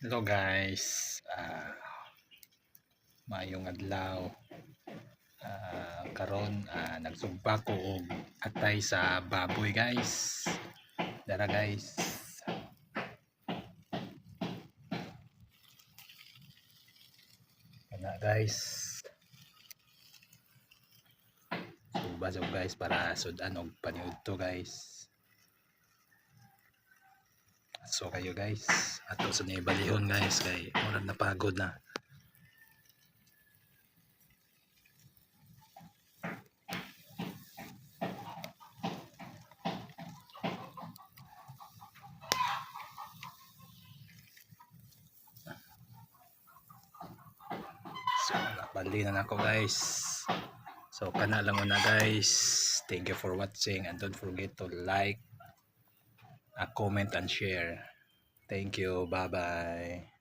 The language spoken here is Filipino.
Hello guys, maayong adlaw. Karon nagsugba ko og atay sa baboy guys. Dara guys. Kana guys. Sugba jud guys para sudan og paniud to guys. So kayo guys, ato sa balihon guys kay murag napagod na. So napali na nako guys. So kana lang muna guys. Thank you for watching and don't forget to like, comment and share. Thank you. Bye bye.